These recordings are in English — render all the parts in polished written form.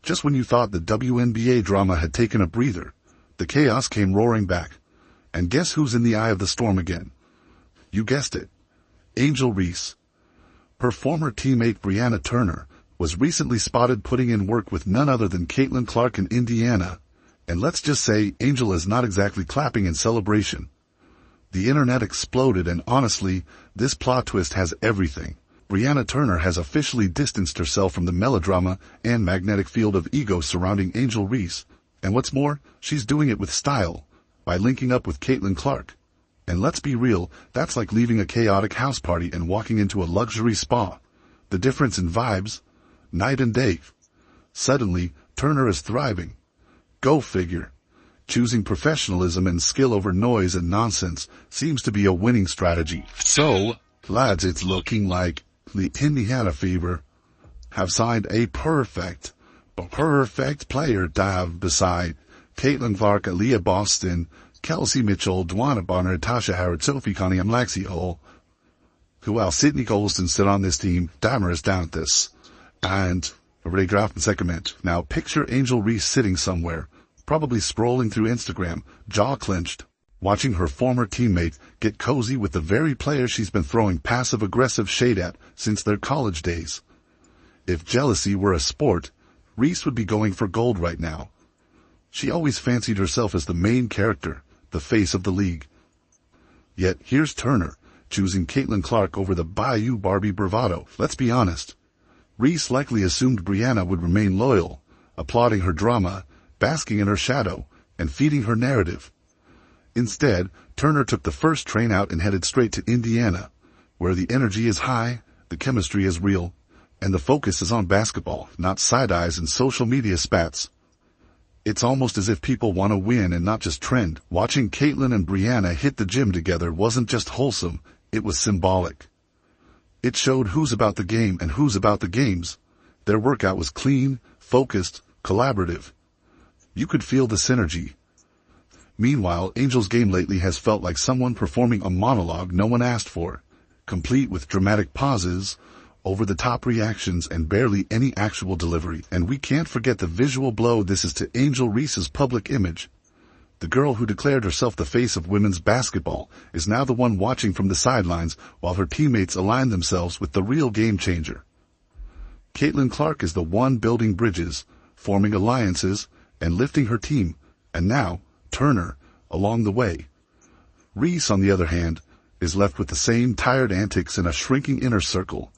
Just when you thought the WNBA drama had taken a breather, the chaos came roaring back. And guess who's in the eye of the storm again? You guessed it. Angel Reese. Her former teammate Brianna Turner was recently spotted putting in work with none other than Caitlin Clark in Indiana. And let's just say Angel is not exactly clapping in celebration. The internet exploded, and honestly, this plot twist has everything. Brianna Turner has officially distanced herself from the melodrama and magnetic field of ego surrounding Angel Reese. And what's more, she's doing it with style, by linking up with Caitlin Clark. And let's be real, that's like leaving a chaotic house party and walking into a luxury spa. The difference in vibes, night and day. Suddenly, Turner is thriving. Go figure. Choosing professionalism and skill over noise and nonsense seems to be a winning strategy. So, lads, it's looking like the indianafever have signed a perfect player dive beside Caitlin Clark, Aaliyah Boston, Kelsey Mitchell, Dwana Bonner, Tasha Howard, Sophie Connie, Lexi Hall. Who else? Sydney Golston sit on this team. Dimer is down at this. And already drafted segment. Now picture Angel Reese sitting somewhere, probably scrolling through Instagram, jaw clenched, watching her former teammate get cozy with the very player she's been throwing passive-aggressive shade at since their college days. If jealousy were a sport, Reese would be going for gold right now. She always fancied herself as the main character, the face of the league. Yet here's Turner, choosing Caitlin Clark over the Bayou Barbie bravado. Let's be honest. Reese likely assumed Brianna would remain loyal, applauding her drama, basking in her shadow, and feeding her narrative. Instead, Turner took the first train out and headed straight to Indiana, where the energy is high, the chemistry is real, and the focus is on basketball, not side-eyes and social media spats. It's almost as if people want to win and not just trend. Watching Caitlin and Brianna hit the gym together wasn't just wholesome, it was symbolic. It showed who's about the game and who's about the games. Their workout was clean, focused, collaborative. You could feel the synergy. Meanwhile, Angel's game lately has felt like someone performing a monologue no one asked for, complete with dramatic pauses, over-the-top reactions, and barely any actual delivery. And we can't forget the visual blow this is to Angel Reese's public image. The girl who declared herself the face of women's basketball is now the one watching from the sidelines while her teammates align themselves with the real game changer. Caitlin Clark is the one building bridges, forming alliances, and lifting her team, and now, Turner, along the way. Reese, on the other hand, is left with the same tired antics in a shrinking inner circle.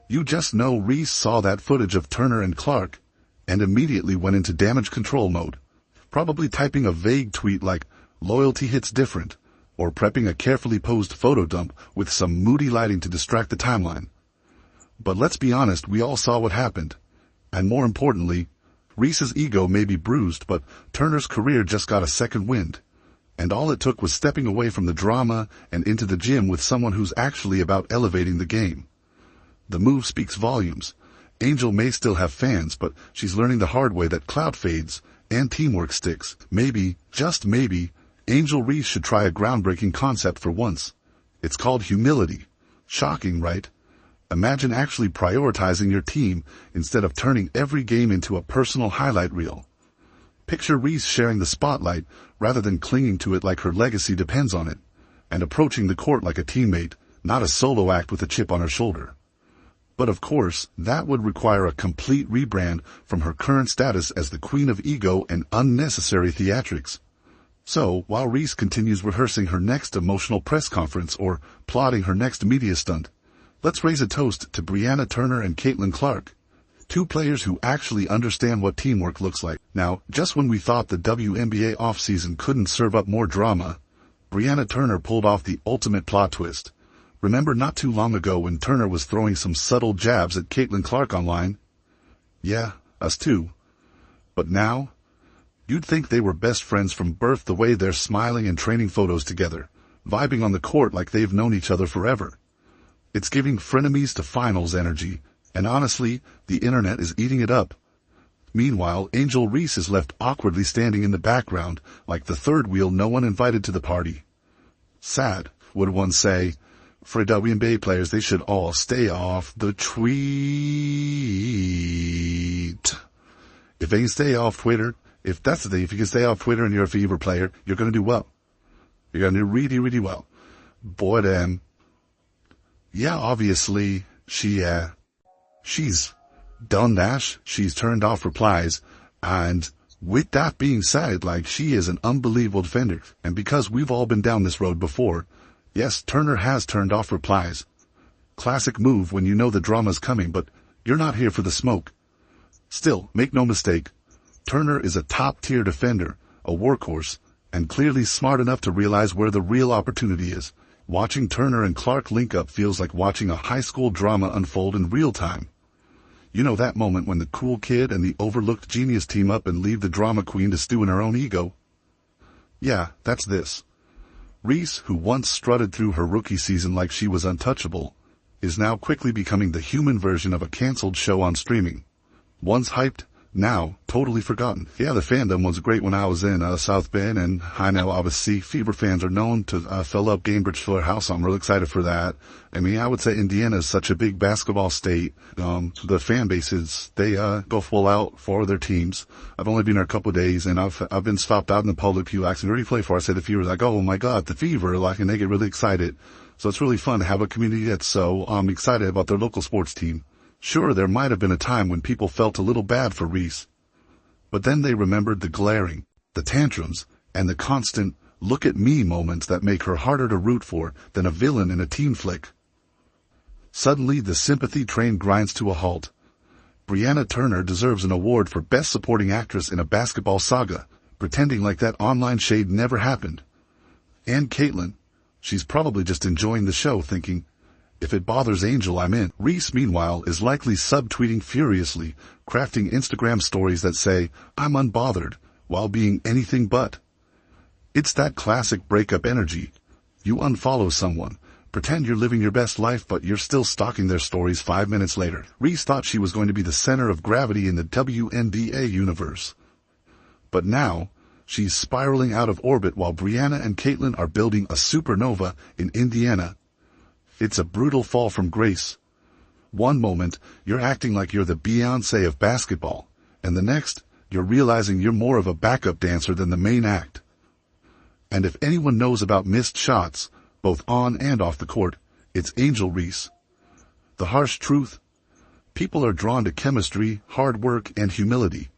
You just know Reese saw that footage of Turner and Clark, and immediately went into damage control mode, probably typing a vague tweet like, "Loyalty hits different," or prepping a carefully posed photo dump with some moody lighting to distract the timeline. But let's be honest, we all saw what happened. And more importantly, Reese's ego may be bruised, but Turner's career just got a second wind. And all it took was stepping away from the drama and into the gym with someone who's actually about elevating the game. The move speaks volumes. Angel may still have fans, but she's learning the hard way that clout fades and teamwork sticks. Maybe, just maybe, Angel Reese should try a groundbreaking concept for once. It's called humility. Shocking, right? Imagine actually prioritizing your team instead of turning every game into a personal highlight reel. Picture Reese sharing the spotlight rather than clinging to it like her legacy depends on it, and approaching the court like a teammate, not a solo act with a chip on her shoulder. But of course, that would require a complete rebrand from her current status as the queen of ego and unnecessary theatrics. So, while Reese continues rehearsing her next emotional press conference or plotting her next media stunt, let's raise a toast to Brianna Turner and Caitlin Clark, two players who actually understand what teamwork looks like. Now, just when we thought the WNBA offseason couldn't serve up more drama, Brianna Turner pulled off the ultimate plot twist. Remember not too long ago when Turner was throwing some subtle jabs at Caitlin Clark online? Yeah, us too. But now, you'd think they were best friends from birth the way they're smiling and training photos together, vibing on the court like they've known each other forever. It's giving frenemies to finals energy, and honestly, the internet is eating it up. Meanwhile, Angel Reese is left awkwardly standing in the background like the third wheel no one invited to the party. Sad, would one say. For WNBA players, they should all stay off the tweet. If they can stay off Twitter, if that's the thing, if you can stay off Twitter and you're a Fever player, you're going to do well. You're going to do really, really well. But, yeah, obviously, she's done that. She's turned off replies. And with that being said, like, she is an unbelievable defender. And because we've all been down this road before, yes, Turner has turned off replies. Classic move when you know the drama's coming, but you're not here for the smoke. Still, make no mistake, Turner is a top-tier defender, a workhorse, and clearly smart enough to realize where the real opportunity is. Watching Turner and Clark link up feels like watching a high school drama unfold in real time. You know that moment when the cool kid and the overlooked genius team up and leave the drama queen to stew in her own ego? Yeah, that's this. Reese, who once strutted through her rookie season like she was untouchable, is now quickly becoming the human version of a cancelled show on streaming. Once hyped, now totally forgotten. Yeah, the fandom was great when I was in South Bend, and I know obviously Fever fans are known to fill up Gainbridge Fuller House, so I'm really excited for that. I mean, I would say Indiana is such a big basketball state. The fan bases, they go full out for their teams. I've only been there a couple of days, and I've been stopped out in the public pew asking, where do you play for? I said the Fever. Like, oh my God, the Fever, like, and they get really excited. So it's really fun to have a community that's so excited about their local sports team. Sure, there might have been a time when people felt a little bad for Reese. But then they remembered the glaring, the tantrums, and the constant look at me moments that make her harder to root for than a villain in a teen flick. Suddenly, the sympathy train grinds to a halt. Brianna Turner deserves an award for Best Supporting Actress in a Basketball Saga, pretending like that online shade never happened. And Caitlin, she's probably just enjoying the show thinking, if it bothers Angel, I'm in. Reese, meanwhile, is likely subtweeting furiously, crafting Instagram stories that say, I'm unbothered, while being anything but. It's that classic breakup energy. You unfollow someone, pretend you're living your best life, but you're still stalking their stories 5 minutes later. Reese thought she was going to be the center of gravity in the wnba universe. But now, she's spiraling out of orbit while Brianna and Caitlin are building a supernova in Indiana. It's a brutal fall from grace. One moment, you're acting like you're the Beyoncé of basketball, and the next, you're realizing you're more of a backup dancer than the main act. And if anyone knows about missed shots, both on and off the court, it's Angel Reese. The harsh truth? People are drawn to chemistry, hard work, and humility.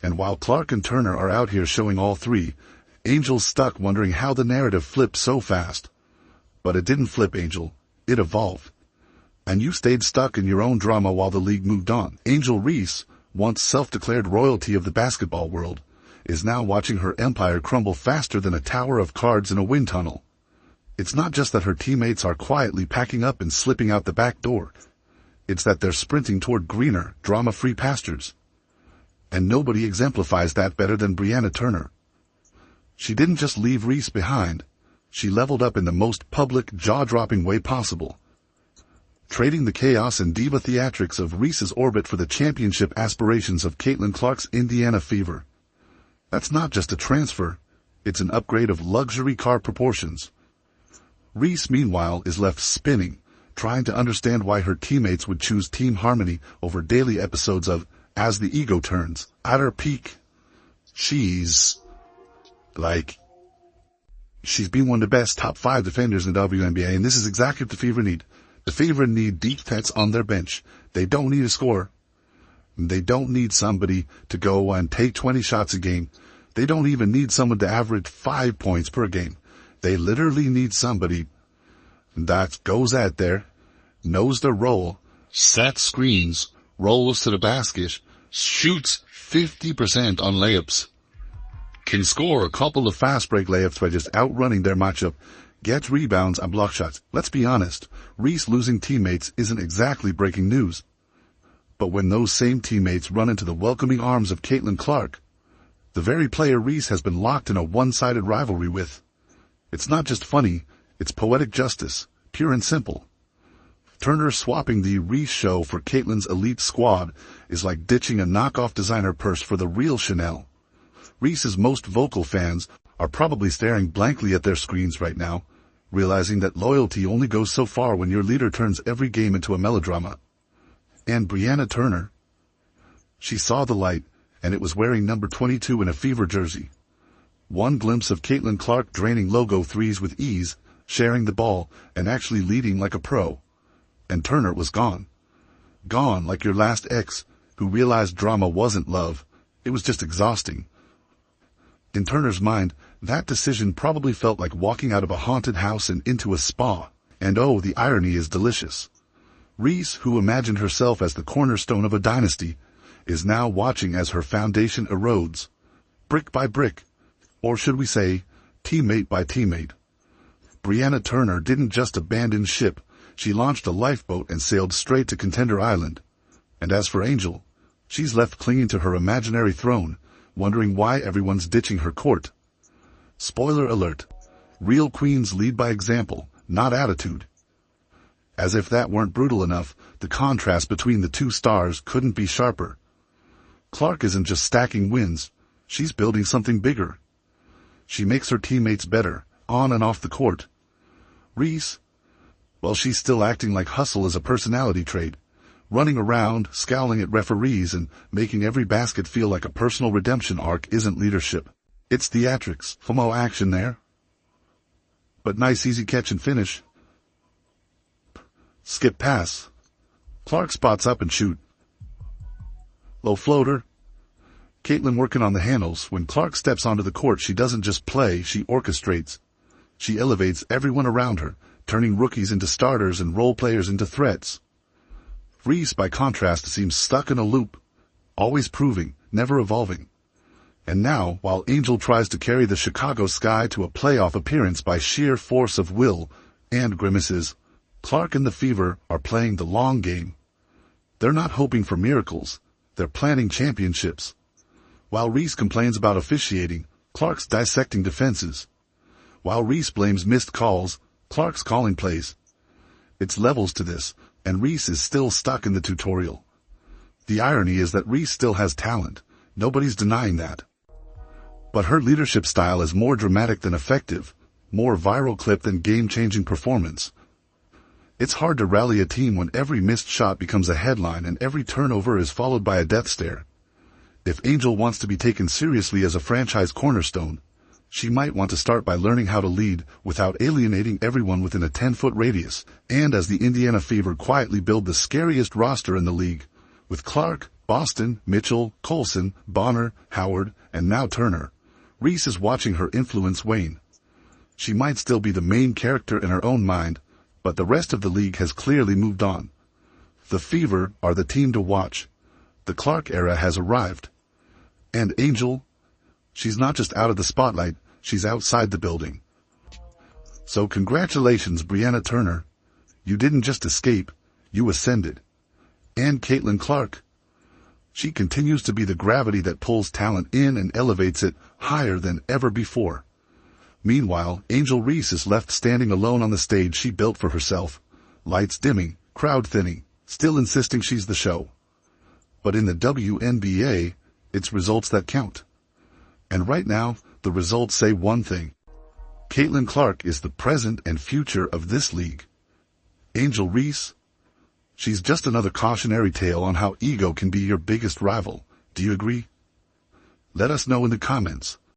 And while Clark and Turner are out here showing all three, Angel's stuck wondering how the narrative flipped so fast. But it didn't flip, Angel. It evolved. And you stayed stuck in your own drama while the league moved on. Angel Reese, once self-declared royalty of the basketball world, is now watching her empire crumble faster than a tower of cards in a wind tunnel. It's not just that her teammates are quietly packing up and slipping out the back door. It's that they're sprinting toward greener, drama-free pastures. And nobody exemplifies that better than Brianna Turner. She didn't just leave Reese behind. She leveled up in the most public, jaw-dropping way possible, trading the chaos and diva theatrics of Reese's orbit for the championship aspirations of Caitlin Clark's Indiana Fever. That's not just a transfer, it's an upgrade of luxury car proportions. Reese, meanwhile, is left spinning, trying to understand why her teammates would choose Team Harmony over daily episodes of As the Ego Turns. At her peak, she's been one of the best top 5 defenders in the WNBA, and this is exactly what the Fever need. The Fever need deep vets on their bench. They don't need a scorer. They don't need somebody to go and take 20 shots a game. They don't even need someone to average 5 points per game. They literally need somebody that goes out there, knows their role, sets screens, rolls to the basket, shoots 50% on layups, can score a couple of fast break layups by just outrunning their matchup, gets rebounds and block shots. Let's be honest, Reese losing teammates isn't exactly breaking news. But when those same teammates run into the welcoming arms of Caitlin Clark, the very player Reese has been locked in a one-sided rivalry with, it's not just funny, it's poetic justice, pure and simple. Turner swapping the Reese show for Caitlin's elite squad is like ditching a knockoff designer purse for the real Chanel. Reese's most vocal fans are probably staring blankly at their screens right now, realizing that loyalty only goes so far when your leader turns every game into a melodrama. And Brianna Turner, she saw the light, and it was wearing number 22 in a Fever jersey. One glimpse of Caitlin Clark draining logo threes with ease, sharing the ball, and actually leading like a pro. And Turner was gone. Gone like your last ex, who realized drama wasn't love, it was just exhausting. In Turner's mind, that decision probably felt like walking out of a haunted house and into a spa. And oh, the irony is delicious. Reese, who imagined herself as the cornerstone of a dynasty, is now watching as her foundation erodes, brick by brick, or should we say, teammate by teammate. Brianna Turner didn't just abandon ship, she launched a lifeboat and sailed straight to Contender Island. And as for Angel, she's left clinging to her imaginary throne, wondering why everyone's ditching her court. Spoiler alert, real queens lead by example, not attitude. As if that weren't brutal enough, the contrast between the two stars couldn't be sharper. Clark isn't just stacking wins, she's building something bigger. She makes her teammates better, on and off the court. Reese, well, she's still acting like hustle is a personality trait, running around, scowling at referees and making every basket feel like a personal redemption arc isn't leadership. It's theatrics, FOMO action there. But nice easy catch and finish. Skip pass. Clark spots up and shoot. Low floater. Caitlin working on the handles. When Clark steps onto the court, she doesn't just play, she orchestrates. She elevates everyone around her, turning rookies into starters and role players into threats. Reese, by contrast, seems stuck in a loop, always proving, never evolving. And now, while Angel tries to carry the Chicago Sky to a playoff appearance by sheer force of will and grimaces, Clark and the Fever are playing the long game. They're not hoping for miracles, they're planning championships. While Reese complains about officiating, Clark's dissecting defenses. While Reese blames missed calls, Clark's calling plays. It's levels to this, and Reese is still stuck in the tutorial. The irony is that Reese still has talent, nobody's denying that. But her leadership style is more dramatic than effective, more viral clip than game-changing performance. It's hard to rally a team when every missed shot becomes a headline and every turnover is followed by a death stare. If Angel wants to be taken seriously as a franchise cornerstone, she might want to start by learning how to lead without alienating everyone within a 10-foot radius, and as the Indiana Fever quietly build the scariest roster in the league, with Clark, Boston, Mitchell, Colson, Bonner, Howard, and now Turner, Reese is watching her influence wane. She might still be the main character in her own mind, but the rest of the league has clearly moved on. The Fever are the team to watch. The Clark era has arrived. And Angel, she's not just out of the spotlight, she's outside the building. So congratulations, Brianna Turner. You didn't just escape, you ascended. And Caitlin Clark. She continues to be the gravity that pulls talent in and elevates it higher than ever before. Meanwhile, Angel Reese is left standing alone on the stage she built for herself. Lights dimming, crowd thinning, still insisting she's the show. But in the WNBA, it's results that count. And right now, the results say one thing. Caitlin Clark is the present and future of this league. Angel Reese? She's just another cautionary tale on how ego can be your biggest rival. Do you agree? Let us know in the comments.